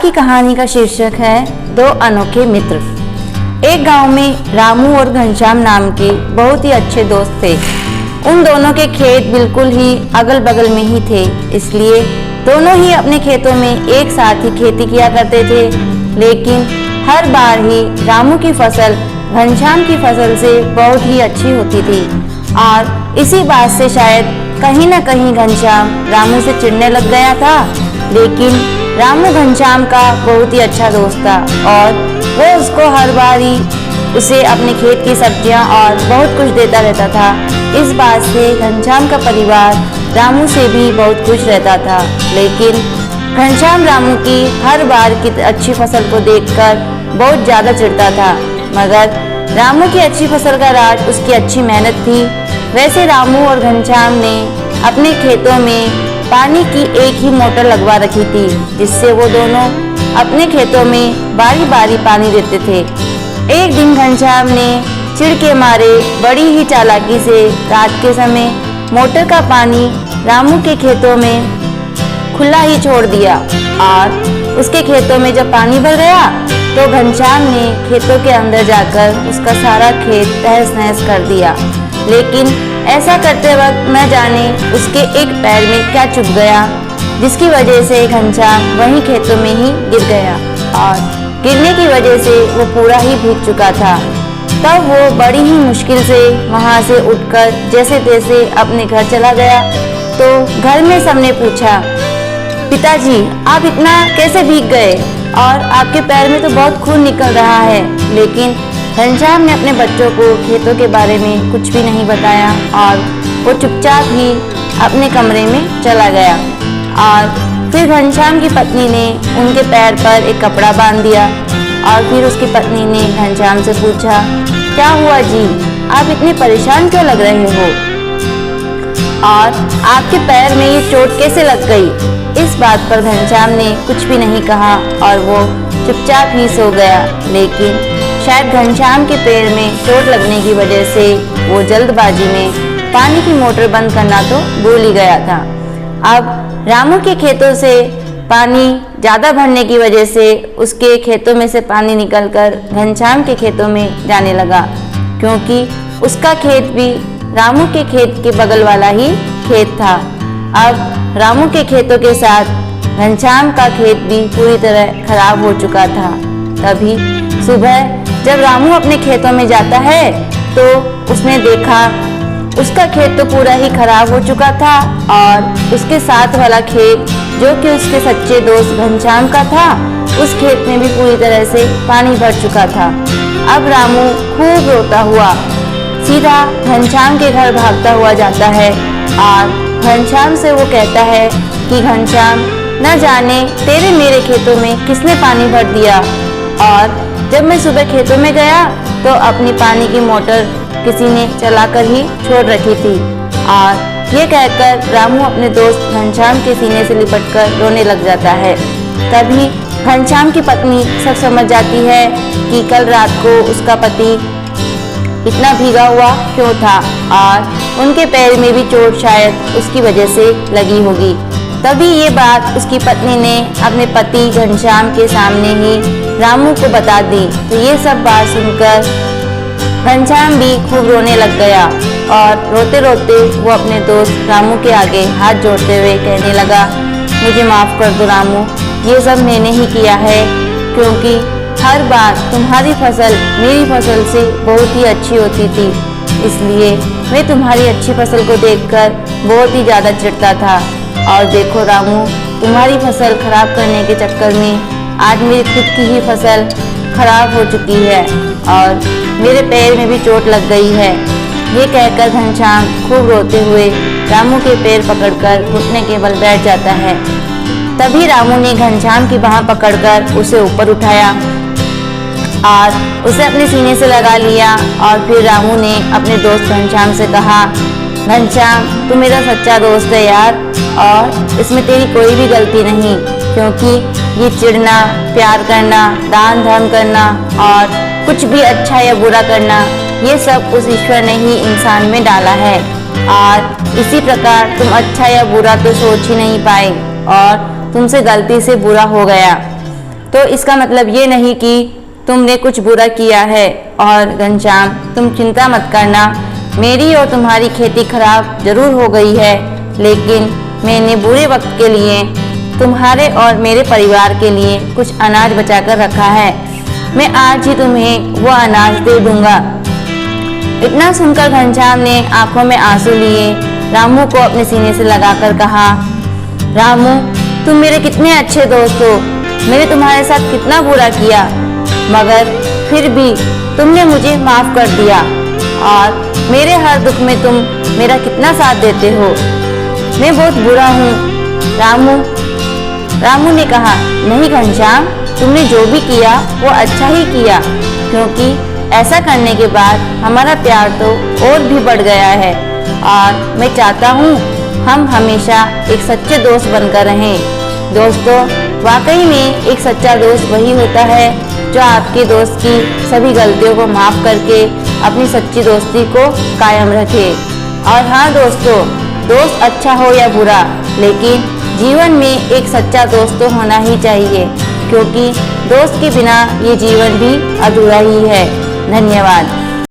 की कहानी का शीर्षक है दो अनोखे मित्र। एक गांव में रामू और घनश्याम नाम के बहुत ही अच्छे दोस्त थे। उन दोनों के खेत बिल्कुल ही अगल बगल में ही थे, इसलिए दोनों ही अपने खेतों में एक साथ ही खेती किया करते थे। लेकिन हर बार ही रामू की फसल घनश्याम की फसल से बहुत ही अच्छी होती थी और इसी बात से शायद कहीं न कहीं घनश्याम रामू से चिढ़ने लग गया था। लेकिन रामू घनश्याम का बहुत ही अच्छा दोस्त था और वो उसको हर बार ही उसे अपने खेत की सब्जियां और बहुत कुछ देता रहता था। इस बात से घनश्याम का परिवार रामू से भी बहुत खुश रहता था। लेकिन घनश्याम रामू की हर बार की अच्छी फसल को देखकर बहुत ज़्यादा चिढ़ता था, मगर रामू की अच्छी फसल का राज उसकी अच्छी मेहनत थी। वैसे रामू और घनश्याम ने अपने खेतों में पानी की एक ही मोटर लगवा रखी थी, जिससे वो दोनों अपने खेतों में बारी बारी पानी देते थे। एक दिन घनश्याम ने चिढ़ के मारे बड़ी ही चालाकी से रात के समय मोटर का पानी रामू के खेतों में खुला ही छोड़ दिया और उसके खेतों में जब पानी भर गया तो घनश्याम ने खेतों के अंदर जाकर उसका सारा खेत तहस नहस कर दिया। लेकिन ऐसा करते वक्त न जाने उसके एक पैर में क्या चुभ गया, जिसकी वजह से घनश्याम वहीं खेतों में ही गिर गया और गिरने की वजह से वो पूरा ही भीग चुका था। तब वो बड़ी ही मुश्किल से वहां से उठकर जैसे तैसे अपने घर चला गया। तो घर में सबने पूछा, पिताजी आप इतना कैसे भीग गए और आपके पैर में तो बहुत खून निकल रहा है। लेकिन घनश्याम ने अपने बच्चों को खेतों के बारे में कुछ भी नहीं बताया और वो चुपचाप ही अपने कमरे में चला गया। और फिर घनश्याम की पत्नी ने उनके पैर पर एक कपड़ा बांध दिया और फिर उसकी पत्नी ने घनश्याम से पूछा, क्या हुआ जी, आप इतने परेशान क्यों लग रहे हो और आपके पैर में ये चोट कैसे लग गई। इस बात पर घनश्याम ने कुछ भी नहीं कहा और वो चुपचाप ही सो गया। लेकिन शायद घनश्याम के पैर में चोट लगने की वजह से वो जल्दबाजी में पानी की मोटर बंद करना तो भूल ही गया था। अब रामू के खेतों से पानी ज़्यादा भरने की वजह से उसके खेतों में से पानी निकलकर घनश्याम के खेतों में जाने लगा, क्योंकि उसका खेत भी रामू के खेत के बगल वाला ही खेत था। अब रामू के खेतों के साथ घनश्याम का खेत भी पूरी तरह खराब हो चुका था। तभी सुबह जब रामू अपने खेतों में जाता है तो उसने देखा उसका खेत तो पूरा ही खराब हो चुका था और उसके साथ वाला खेत जो कि उसके सच्चे दोस्त घनश्याम का था, उस खेत में भी पूरी तरह से पानी भर चुका था। अब रामू खूब रोता हुआ सीधा घनश्याम के घर भागता हुआ जाता है और घनश्याम से वो कहता है कि घनश्याम, न जाने तेरे मेरे खेतों में किसने पानी भर दिया और जब मैं सुबह खेतों में गया तो अपनी पानी की मोटर किसी ने चलाकर ही छोड़ रखी थी। और ये कहकर रामू अपने दोस्त घनश्याम के सीने से लिपटकर रोने लग जाता है। तभी घनश्याम की पत्नी सब समझ जाती है कि कल रात को उसका पति इतना भीगा हुआ क्यों था और उनके पैर में भी चोट शायद उसकी वजह से लगी होगी। तभी ये बात उसकी पत्नी ने अपने पति घनश्याम के सामने ही रामू को बता दी। तो ये सब बात सुनकर घनश्याम भी खूब रोने लग गया और रोते रोते वो अपने दोस्त रामू के आगे हाथ जोड़ते हुए कहने लगा, मुझे माफ़ कर दो रामू, ये सब मैंने ही किया है, क्योंकि हर बार तुम्हारी फसल मेरी फसल से बहुत ही अच्छी होती थी, इसलिए मैं तुम्हारी अच्छी फसल को देखकर बहुत ही ज़्यादा चिढ़ता था। और देखो रामू, तुम्हारी फसल खराब करने के चक्कर में आज मेरी खुद की ही फसल खराब हो चुकी है और मेरे पैर में भी चोट लग गई है। ये कहकर घनश्याम खूब रोते हुए रामू के पैर पकड़कर घुटने के बल बैठ जाता है। तभी रामू ने घनश्याम की बाह पकड़कर उसे ऊपर उठाया और उसे अपने सीने से लगा लिया और फिर रामू ने अपने दोस्त घनश्याम से कहा, घनश्याम तू मेरा सच्चा दोस्त है यार और इसमें तेरी कोई भी गलती नहीं, क्योंकि ये चिढ़ना, प्यार करना, दान धर्म करना और कुछ भी अच्छा या बुरा करना, ये सब उस ईश्वर ने ही इंसान में डाला है। और इसी प्रकार तुम अच्छा या बुरा तो सोच ही नहीं पाए और तुमसे गलती से बुरा हो गया। तो इसका मतलब ये नहीं कि तुमने कुछ बुरा किया है। और घनश्याम, तुम चिंता मत करना, मेरी और तुम्हारी खेती खराब जरूर हो गई है, लेकिन मैंने बुरे वक्त के लिए तुम्हारे और मेरे परिवार के लिए कुछ अनाज बचाकर रखा है। मैं आज ही तुम्हें वो अनाज दे दूंगा। इतना सुनकर घनश्याम ने आंखों में आंसू लिए रामू को अपने सीने से लगाकर कहा, रामू, तुम मेरे कितने अच्छे दोस्त हो, मैंने तुम्हारे साथ कितना बुरा किया, मगर फिर भी तुमने मुझे माफ कर दिया और मेरे हर दुख में तुम मेरा कितना साथ देते हो। मैं बहुत बुरा हूँ रामू। रामू ने कहा, नहीं घनश्याम, तुमने जो भी किया वो अच्छा ही किया, क्योंकि ऐसा करने के बाद हमारा प्यार तो और भी बढ़ गया है और मैं चाहता हूँ हम हमेशा एक सच्चे दोस्त बनकर रहें। दोस्तों, वाकई में एक सच्चा दोस्त वही होता है जो आपके दोस्त की सभी गलतियों को माफ़ करके अपनी सच्ची दोस्ती को कायम रखे। और हाँ दोस्तों, दोस्त अच्छा हो या बुरा, लेकिन जीवन में एक सच्चा दोस्त तो होना ही चाहिए, क्योंकि दोस्त के बिना ये जीवन भी अधूरा ही है। धन्यवाद।